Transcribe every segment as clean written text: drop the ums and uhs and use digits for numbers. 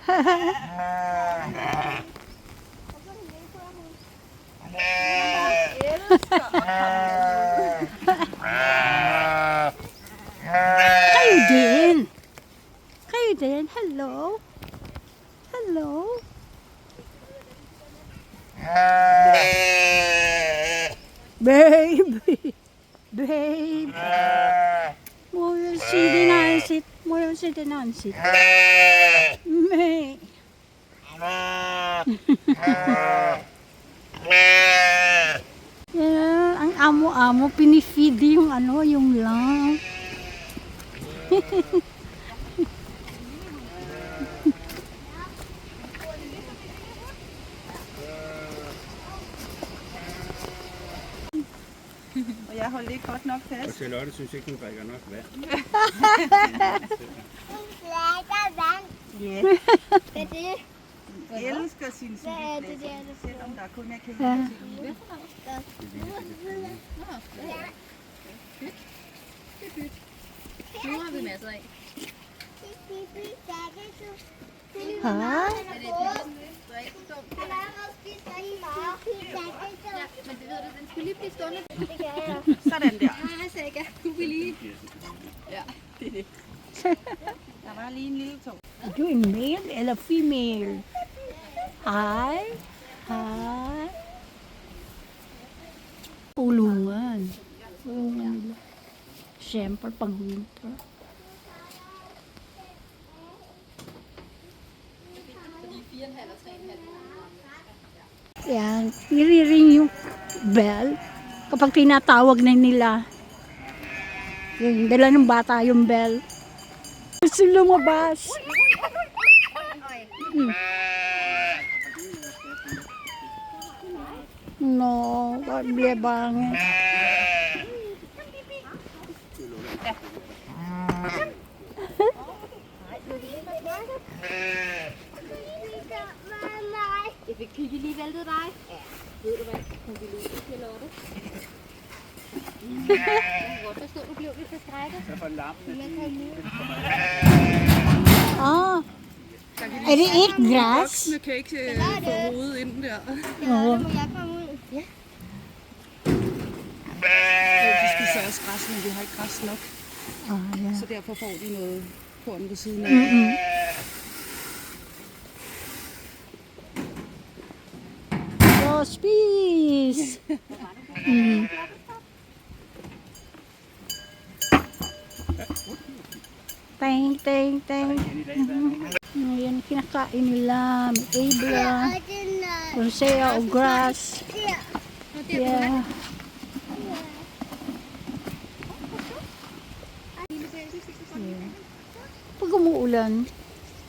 Kayo din. Kayo din. Hello. Hello. Babe. Babe. Moyo si dinansit. Moyo si dinansit. May. Yan, ang amo-amo pinifeed yung ano, yung lang. Og jeg holdt ikke godt nok Og fast. Charlotte synes ikke, hun drikker nok vand. Ja. Hvad er det? Jeg elsker sin Hvad er det cykelblæser, der, der selvom der kun er kæmpe Ja. Nu har vi masser af. Ha? Er det et drikkedum? Ja, men det ved du, den skal lige blive stående. Sådan der. Hej, Saga. Du vil lige. Ja. Der var lige en lille tog. Are you a male eller female? Hi. Hi. Pulungan. Pulungan nila. Siyempre, pang winter. Yan. Nire-ring yung bell. Kapag tinatawag na nila. Yung dala ng bata yung bell. Gusto lumabas. No, wag banget. Jeg fik Pippi lige væltet dig. Ja. Ved du hvad? Hun ville ud til Charlotte. Jeg kan godt forstå, at du blev lidt forskrækket. Så får lammene Ah, er det ikke græs? Voksne kan ikke få hovedet ind der. Oo. Må jeg komme ud? De spiser også græs, men de har ikke græs nok. Ah, ja. Så derfor får de noget korn ved siden af. Oh, spis! Teng, teng, teng. Yan, kinakain nila. May abla, Og den rosea o grass. der. Yeah. Pag umuulan,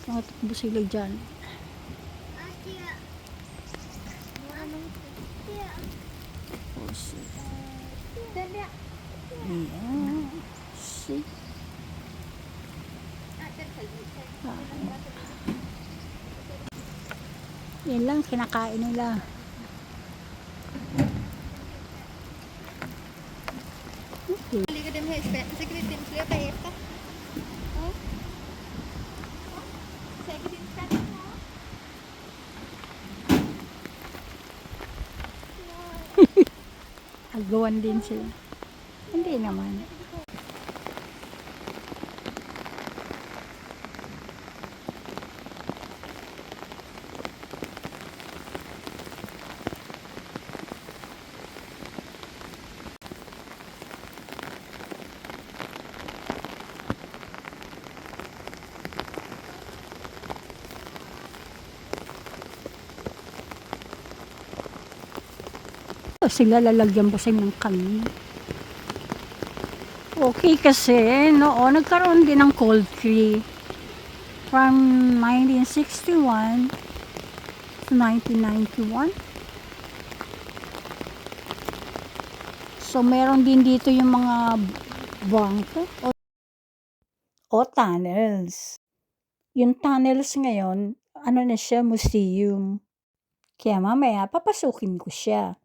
nakatakbo sila dyan. Og der. Den der. Ayan. See? Yan lang, kinakain nila. Okay. Så ligger dem her i spanden, så kan vi finde flere bagefter. Sække din spand. Agawan din sila. Hindi naman. Sila lalagyan po ng kanin. Okay kasi, noon nagkaroon din ng cold tree from 1961 to 1991. So meron din dito yung mga bunker o tunnels. Yung tunnels ngayon, ano na siya, museum. Kaya mamaya papasukin ko siya.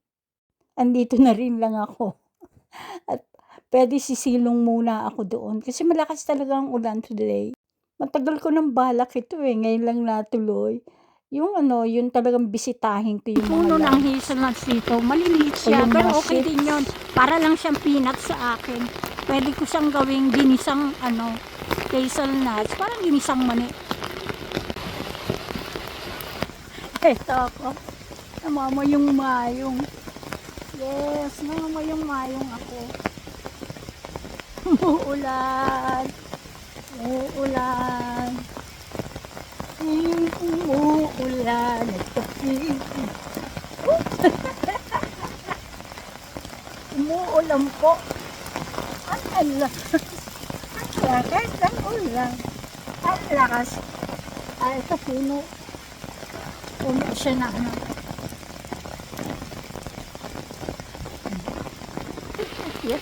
Andito na rin lang ako. At pwede sisilong muna ako doon kasi malakas talaga ang ulan today. Matagal ko ng balak ito eh, ngayon lang natuloy. Yung ano, yung talagang bisitahin ko yung Puno mga ng hazelnuts dito. Maliliit siya, yung pero mga okay din yun. Para lang siyang peanut sa akin. Pwede ko siyang gawing ginisang hazelnuts. Parang ginisang mani. Ito ako. Namamayong mayong. Yes, namamayong mayong ako. Umuulan. Umuulan. Umuulan. Umuulan po. Ang lakas. Ang lakas ng ulan. Ang lakas. Ay, sa puno. Puno siya na ano. Yeah.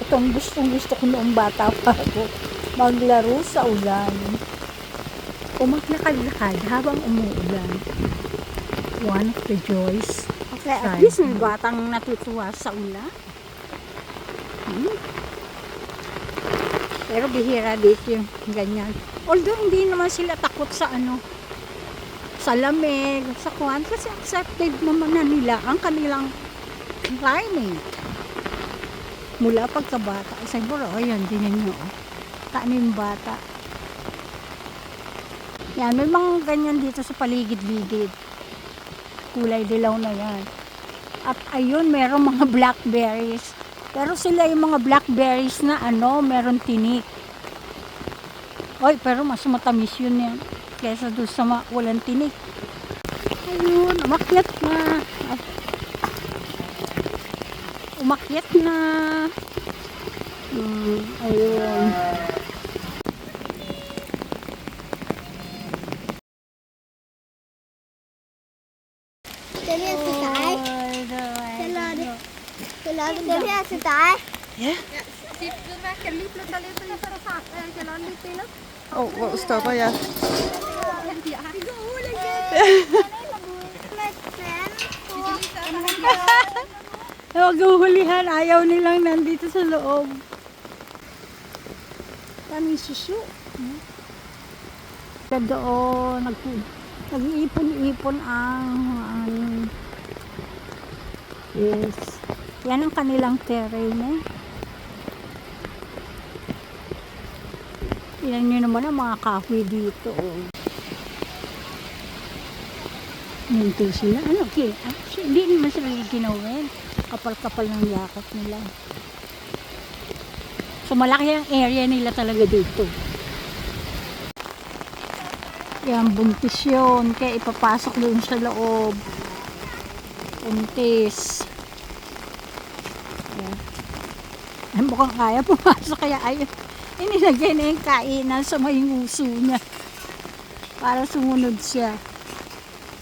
Itong gusto ko noong bata pa ako. Maglaro sa ulan. Umaglakad-lakad habang umuulan. One of the joys. Okay, at least may batang natutuwa sa ulan. Pero bihira dito yung ganyan. Although hindi naman sila takot sa sa lamig, sa kuwan, kasi accepted naman na nila ang kanilang climate. Mula pagkabata, siguro, ayan, din nyo. Taano yung bata. Yan, may mga ganyan dito sa paligid-ligid. Kulay dilaw na yan. At ayun, meron mga blackberries. Pero sila yung mga blackberries na meron tinik. Oy, pero mas matamis yun yan. Kesa doon sa walang tinik. Ayun, umakyat na. Umakyat na. Ayun. Dem her til dig. Jeg lavede dem her til dig. Ved du hvad, kan du lige flytte dig lidt, så jeg sætter fart? Jeg kan låne lidt billede. Hvor stopper jeg? Maghuhulihan, ayaw nilang nandito sa loob. Daming susu. Doon, nag-iipon-ipon ang yes. Yan ang kanilang terrain eh. Tingnan nyo naman ang mga kahoy dito. Minto sila. Okay. Hindi naman sila ginawin. Kapal-kapal ng yakap nila. So malaki ang area nila talaga dito. Yan, buntis yun. Kaya ipapasok doon sa loob. Buntis. Yan. Ay, mukhang kaya pumasok. Kaya ayun. Inilagay na yung kainan sa may uso niya. Para sumunod siya.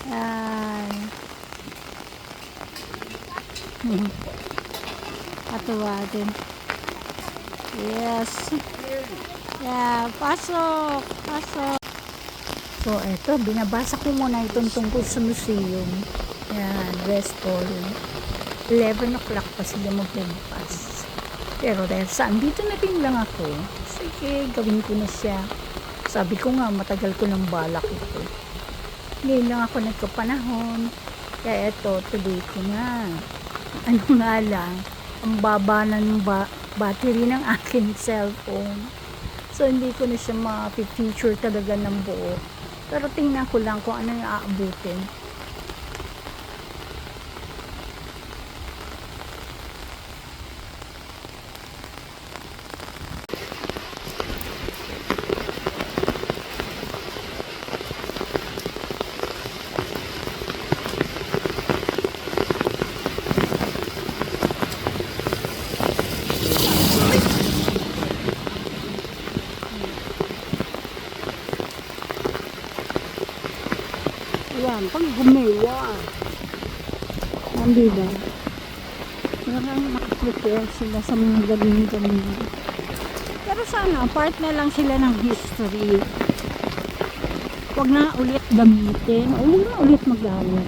Yan. Katuwa din. Yes. Yeah, pasok. So, eto, binabasa ko muna itong tungkol sa museum. Yan, West Hall. 11 o'clock pa sila magbubukas. Pero dahil saan, dito na din lang ako. Sige, gawin ko na siya. Sabi ko nga, matagal ko ng balak ito. Ngayon lang ako nagkapanahon. Kaya eto, tuloy ko na. Ano nga lang, ang baba ng battery ng aking cellphone. So, hindi ko na siya ma-feature talaga ng buo. Pero tingnan ko lang kung ano yung aabutin. Yan, pag gumawa. Hindi ba? Parang nakaprepare sila sa mga galing-galing. Pero sana, part na lang sila ng history. Huwag na ulit gamitin. O huwag na ulit magamit.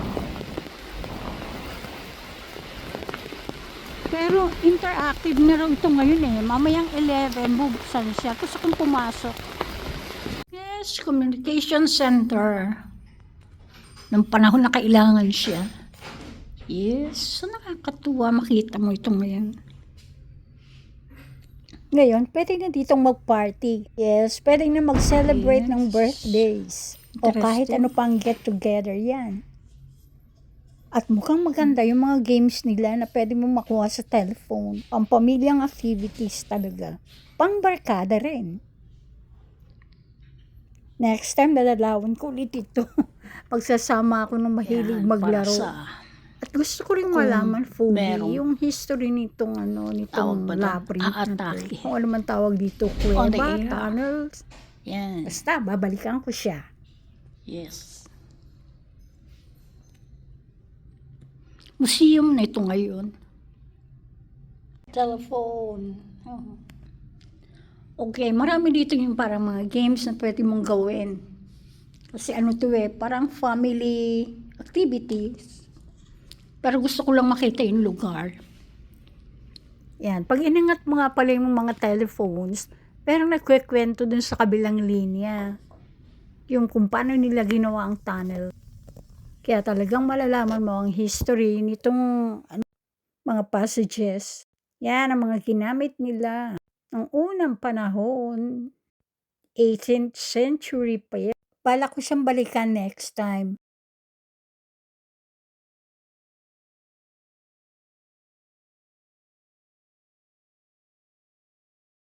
Pero interactive na raw ito ngayon eh. Mamayang 11, bubuksan siya. Gusto kong pumasok. Yes, communication center. Nung panahon na kailangan siya. Yes, so nakakatuwa makita mo ito ngayon. Ngayon, pwede na ditong mag-party. Yes, pwede na mag-celebrate Yes. ng birthdays. O kahit Interesting. ano pang get-together yan. At mukhang maganda yung mga games nila na pwede mo makuha sa telephone. Pampamilyang activities talaga. Pangbarkada rin. Next time, dalalawan ko ulit ito. Pagsasama ako ng mahilig Yan, para maglaro. sa At gusto ko rin malaman fully merong yung history nitong tawag ba doon? labyrinth na to. Aatake. Kung ano man tawag dito, On the kuweba, air. tunnels. yan. Basta, babalikan ko siya. Yes. Museum na ito ngayon. Telephone. Oh. Okay, marami dito yung parang mga games na pwede mong gawin. Kasi ano to parang family activities. Pero gusto ko lang makita yung lugar. Yan. Pag inangat mo nga pala yung mga telephones, pero nagkwekwento dun sa kabilang linya. Yung kung paano nila ginawa ang tunnel. Kaya talagang malalaman mo ang history nitong mga passages. Yan ang mga ginamit nila. Ang unang panahon, 18th century pa yan. Bala ko siyang balikan next time.